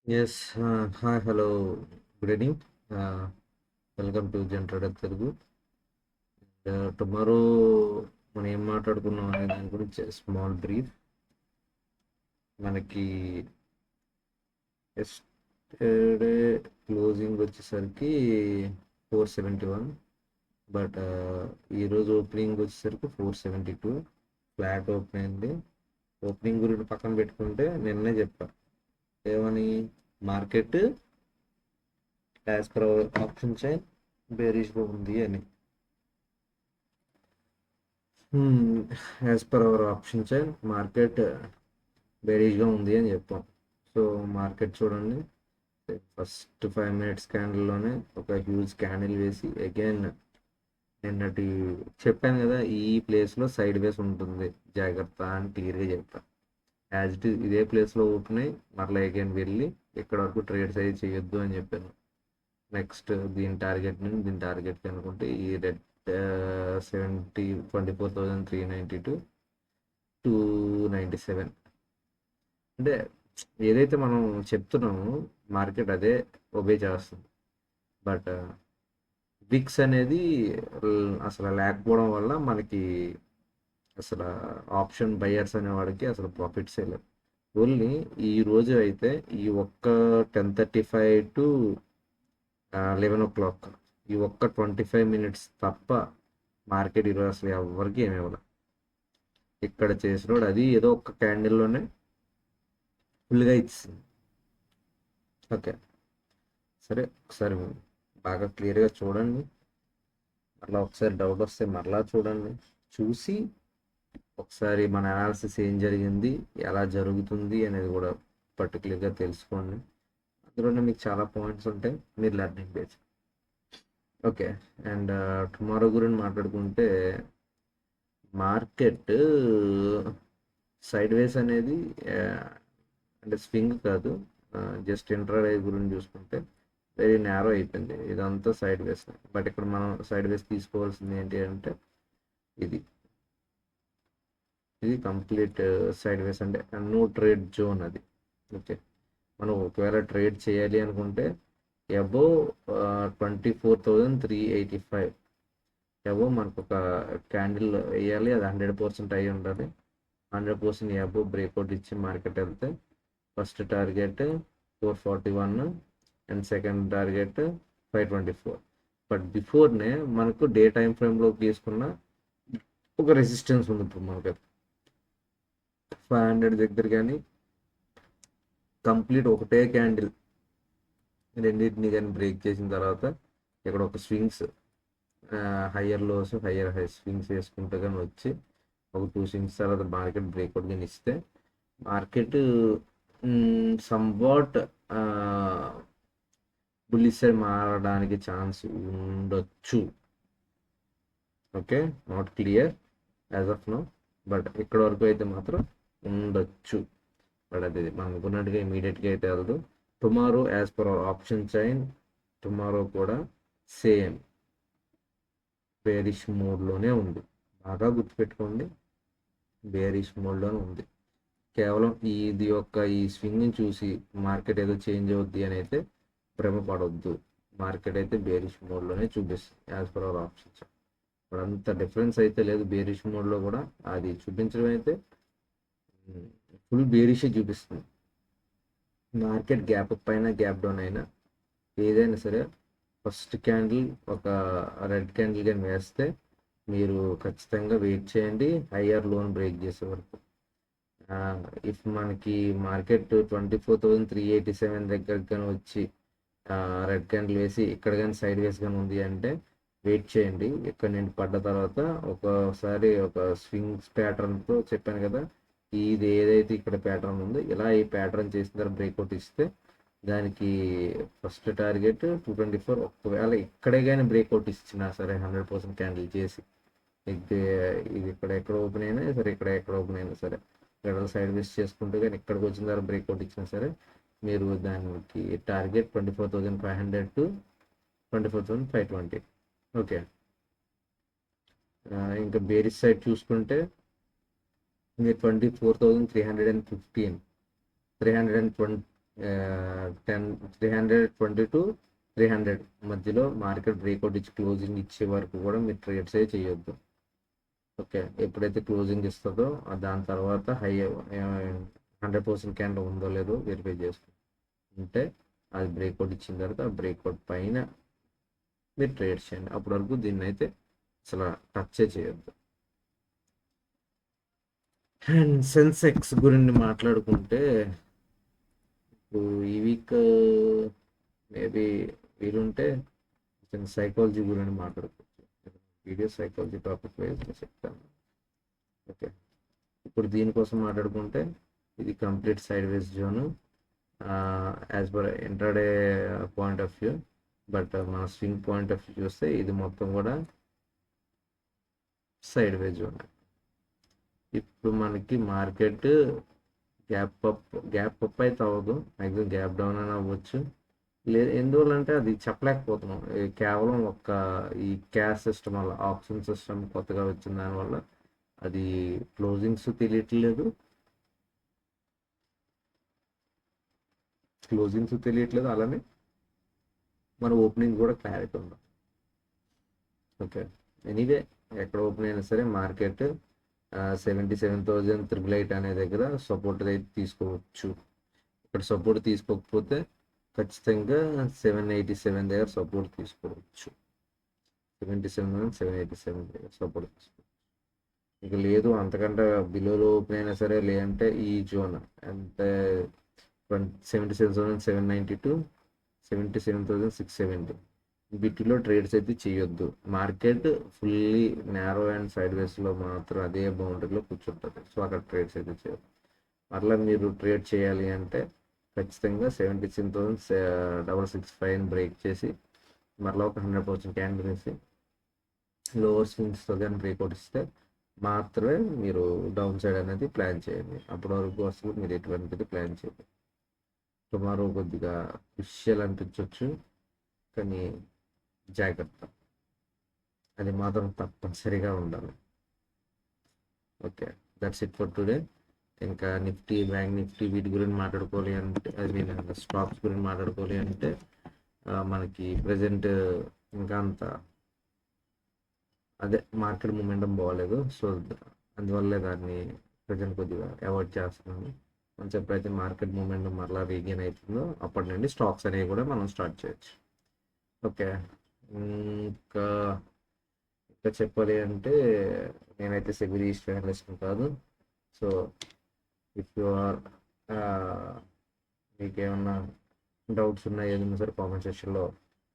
Yes, hi, hello, good evening. Uh, Welcome to Gentrader Telugu. Tomorrow మనం ఏం మాట్లాడుకున్నాం అనే దాని గురించి స్మాల్ బ్రీఫ్. మనకి ఎస్టర్డే క్లోజింగ్ వచ్చేసరికి 471, బట్ ఈరోజు ఓపెనింగ్ వచ్చేసరికి 472. ఫ్లాట్ ఓపెన్ అయింది. ఓపెనింగ్ గురించి పక్కన పెట్టుకుంటే నిన్నే చెప్పా ఏమని, market as per our option chain బేరిష్గా ఉంది అని. As per our option chain market బేరిష్గా ఉంది అని చెప్పాం. సో మార్కెట్ చూడండి, ఫస్ట్ 5 minutes క్యాండిల్లోనే ఒక హ్యూజ్ క్యాండిల్ వేసి అగైన్ నిన్నటి చెప్పాను కదా, ఈ ప్లేస్లో సైడ్ వేస్ ఉంటుంది జాగ్రత్త అని క్లియర్గా చెప్పాను. యాజ్ ఇట్ ఈస్ ఇదే ప్లేస్లో ఓపెన్ అయ్యి మరలా అగైన్ వెళ్ళి ఇక్కడ వరకు ట్రేడ్స్ అయితే చేయొద్దు అని చెప్పాను. నెక్స్ట్ దీని టార్గెట్ నుండి దీని టార్గెట్ అనుకుంటే ఈ రెడ్ 24,392 297. అంటే ఏదైతే మనం చెప్తున్నామో మార్కెట్ అదే ఒబే చేస్తుంది. బట్ విక్స్ అనేది అసలు లేకపోవడం వల్ల మనకి అసలు ఆప్షన్ బయర్స్ అనేవాడికి అసలు ప్రాఫిట్సే లేదు. ఓన్లీ ఈ రోజు అయితే ఈ ఒక్క 10:35 టు 11 o'clock ఈ ఒక్క 25 minutes తప్ప మార్కెట్ ఈరోజు అసలు ఎవరికి ఏమి ఇవ్వదు. ఇక్కడ చేసినోడు అది ఏదో ఒక్క క్యాండిల్లోనే ఫుల్గా ఇచ్చింది. ఓకే, సరే ఒకసారి బాగా క్లియర్గా చూడండి. మరలా ఒకసారి డౌట్ వస్తే మరలా చూడండి. చూసి ఒకసారి మన అనాలిసిస్ ఏం జరిగింది, ఎలా జరుగుతుంది అనేది కూడా పర్టికులర్గా తెలుసుకోండి. అందులోనే మీకు చాలా పాయింట్స్ ఉంటాయి, మీరు learning base. Okay, and tomorrow గురించి మాట్లాడుకుంటే మార్కెట్ సైడ్ వేస్ అనేది అంటే స్వింగ్ కాదు, జస్ట్ ఇంట్రాడే గురించి చూసుకుంటే వెరీ నేరో అయిపోయింది. ఇదంతా సైడ్ వేస్. బట్ ఇక్కడ మనం సైడ్ వేస్ తీసుకోవాల్సింది ఏంటి అంటే ఇది ఇది కంప్లీట్ సైడ్ వేస్, అంటే నో ట్రేడ్ జోన్ అది. ఓకే, మనం ఒకవేళ ట్రేడ్ చేయాలి అనుకుంటే అబోవ్ 24,385 అబోవ్ మనకు ఒక క్యాండిల్ వేయాలి. అది 100% అయి ఉండాలి. 100% అబోవ్ బ్రేక్అవుట్ ఇచ్చి మార్కెట్ వెళ్తే first target 441 and second target 524. But బిఫోర్నే మనకు డే టైం ఫ్రేమ్లో తీసుకున్న ఒక రెసిస్టెన్స్ ఉంది. ఇప్పుడు మనకు 500 దగ్గర కానీ కంప్లీట్ ఒకటే క్యాండిల్ రెండింటిని కానీ బ్రేక్ చేసిన తర్వాత ఇక్కడ ఒక swings, higher lows higher high swings వేసుకుంటే కానీ వచ్చి ఒక 2 స్వింగ్స్ తర్వాత మార్కెట్ బ్రేక్అవుట్ కానీ ఇస్తే మార్కెట్ సంవాట్ బుల్లిష్ సైడ్ మారడానికి ఛాన్స్ ఉండొచ్చు. Okay, not clear as of now, but ఇక్కడ వరకు అయితే మాత్రం ఉండొచ్చు. బట్ అది మనం అనుకున్నట్టుగా ఇమీడియట్గా అయితే వెళ్దు. Tomorrow as per our option chain tomorrow కూడా సేమ్ బేరిష్ మోడ్లోనే ఉంది. బాగా గుర్తుపెట్టుకోండి, బేరిష్ మోడ్లోనే ఉంది. కేవలం ఇది యొక్క ఈ స్వింగ్ని చూసి మార్కెట్ ఏదో చేంజ్ అవుద్ది అని అయితే భ్రమపడొద్దు. మార్కెట్ అయితే బేరిష్ మోడ్లోనే చూపిస్తుంది as per our option chain. ఇప్పుడు అంత డిఫరెన్స్ అయితే లేదు బేరిష్ మోడ్లో కూడా. అది చూపించడం అయితే ఫుల్ బేరిషే చూపిస్తుంది. మార్కెట్ గ్యాప్ అప్ అయినా గ్యాప్ డౌన్ అయినా ఏదైనా సరే ఫస్ట్ క్యాండిల్ ఒక రెడ్ క్యాండిల్ కానీ వేస్తే మీరు ఖచ్చితంగా వెయిట్ చేయండి హయ్యర్ లోన్ బ్రేక్ చేసే వరకు. ఇఫ్ మనకి మార్కెట్ 24,387 దగ్గర కానీ వచ్చి రెడ్ క్యాండిల్ వేసి ఇక్కడ కానీ సైడ్ వేస్ కానీ ఉంది అంటే వెయిట్ చేయండి. ఇక్కడ నుండి పడ్డ తర్వాత ఒకసారి ఒక స్వింగ్స్ ప్యాటర్న్తో చెప్పాను కదా, ఇది ఏదైతే ఇక్కడ ప్యాటర్న్ ఉందో ఇలా ఈ ప్యాటర్న్ చేసిన తర్వాత బ్రేక్అవుట్ ఇస్తే దానికి ఫస్ట్ టార్గెట్ 224. ఒకవేళ ఇక్కడే కానీ బ్రేక్అవుట్ ఇచ్చినా సరే 100% క్యాండిల్ చేసి ఇది ఇక్కడ ఎక్కడ ఓపెన్ అయినా సరే, ఇక్కడ ఎక్కడ ఓపెన్ అయినా సరే ఇక్కడ సైడ్ వేస్ చేసుకుంటూ కానీ ఇక్కడికి వచ్చిన తర్వాత బ్రేక్అవుట్ ఇచ్చినా సరే మీరు దానికి టార్గెట్ 24,500 టు 24,520. ఓకే, ఇంకా బేరిస్ సైడ్ చూసుకుంటే మీరు 24,315 320 320 టు 300 మధ్యలో మార్కెట్ బ్రేక్అవుట్ ఇచ్చి క్లోజింగ్ ఇచ్చే వరకు కూడా మీరు ట్రేడ్స్ చేయొద్దు. ఓకే, ఎప్పుడైతే క్లోజింగ్ ఇస్తుందో దాని తర్వాత 100% క్యాండిల్ ఉందో లేదో వెరిఫై చేసుకుంటే అది బ్రేక్అవుట్ ఇచ్చిన తర్వాత ఆ బ్రేక్అవుట్ పైన మీరు ట్రేడ్ చేయండి. అప్పటి వరకు దీన్ని అయితే అసలు టచ్ చేయొద్దు. అండ్ సెన్సెక్స్ గురించి మాట్లాడుకుంటే ఇప్పుడు ఈ వీక్ మేబీ వీలుంటే సైకాలజీ గురించి మాట్లాడుకోవచ్చు. వీడియో సైకాలజీ టాపిక్ వైజ్ చెప్తాను. ఓకే, ఇప్పుడు దీనికోసం మాట్లాడుకుంటే ఇది complete side ways zone as per intraday point of view. But మన స్వింగ్ పాయింట్ ఆఫ్ వ్యూ చూస్తే ఇది మొత్తం కూడా సైడ్ వేస్ జోన్. ఇప్పుడు మనకి మార్కెట్ గ్యాప్ అప్ అయితే అవ్వదు, మ్యాక్సిమం గ్యాప్ డౌన్ అని అవ్వచ్చు. లేదు, ఎందువల్ల అంటే అది చెప్పలేకపోతున్నాం. కేవలం ఈ క్యాష్ సిస్టమ్ వల్ల, ఆప్షన్ సిస్టమ్ కొత్తగా వచ్చిన దానివల్ల అది క్లోజింగ్స్ తెలియట్లేదు, అలానే మన ఓపెనింగ్ కూడా క్లారిటీ ఉంది. ఓకే, ఎనీవే ఎక్కడ ఓపెన్ అయినా సరే మార్కెట్ 77,888 అనే దగ్గర సపోర్ట్ అయితే తీసుకోవచ్చు. ఇక్కడ సపోర్ట్ తీసుకోకపోతే ఖచ్చితంగా 787 దగ్గర సపోర్ట్ తీసుకోవచ్చు. 77,787 దగ్గర సపోర్ట్ తీసుకోవచ్చు. ఇక లేదు అంతకంటే బిలోలో ఓపెన్ అయినా సరే, లేదంటే ఈ జోన్ అంటే 77,790 టు 77,670 వీటిలో ట్రేడ్స్ అయితే చేయొద్దు. Market fully narrow and side వేస్లో మాత్రం అదే బౌండరీలో కూర్చుంటుంది. సో అక్కడ ట్రేడ్స్ అయితే చేయొద్దు. మరలా మీరు ట్రేడ్ చేయాలి అంటే ఖచ్చితంగా 76,665 బ్రేక్ చేసి మరలా ఒక 100% క్యాండిల్ వేసి లోవర్ స్వింగ్స్తో కానీ బ్రేక్అవుట్ ఇస్తే మాత్రమే మీరు డౌన్ సైడ్ అనేది ప్లాన్ చేయండి. అప్పటి వరకు అసలు మీరు ఎటువంటిది ప్లాన్ చేయండి. టుమారో కొద్దిగా విషయాలు అనిపించవచ్చు, కానీ జాగ్రత్త, అది మాత్రం తప్పనిసరిగా ఉండాలి. Okay, that's it for today. ఇంకా నిఫ్టీ, బ్యాంక్ నిఫ్టీ వీటి గురించి మాట్లాడుకోవాలి అంటే, అది నేను స్టాక్స్ గురించి మాట్లాడుకోవాలి అంటే మనకి ప్రజెంట్ ఇంకా అంత అదే మార్కెట్ మూమెంటం బాగోలేదు. సో అందువల్లే దాన్ని ప్రజెంట్ కొద్దిగా అవాయిడ్ చేస్తున్నాను. మనం ఎప్పుడైతే మార్కెట్ మూమెంటం మరలా రీగెయిన్ అవుతుందో అప్పటి నుండి స్టాక్స్ అనేవి కూడా మనం స్టార్ట్ చేయొచ్చు. ఓకే, ఇంకా చెప్పాలి అంటే నేనైతే సెబీ రిజిస్టర్డ్ అనలిస్ట్ కాదు. సో ఇఫ్ యు ఆర్ మీకు ఏమన్నా డౌట్స్ ఉన్నా ఏదైనా సరే కామెంట్ సెక్షన్లో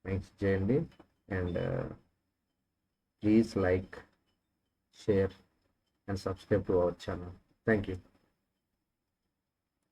మెన్షన్ చేయండి. And please like, share and subscribe to our channel. Thank you.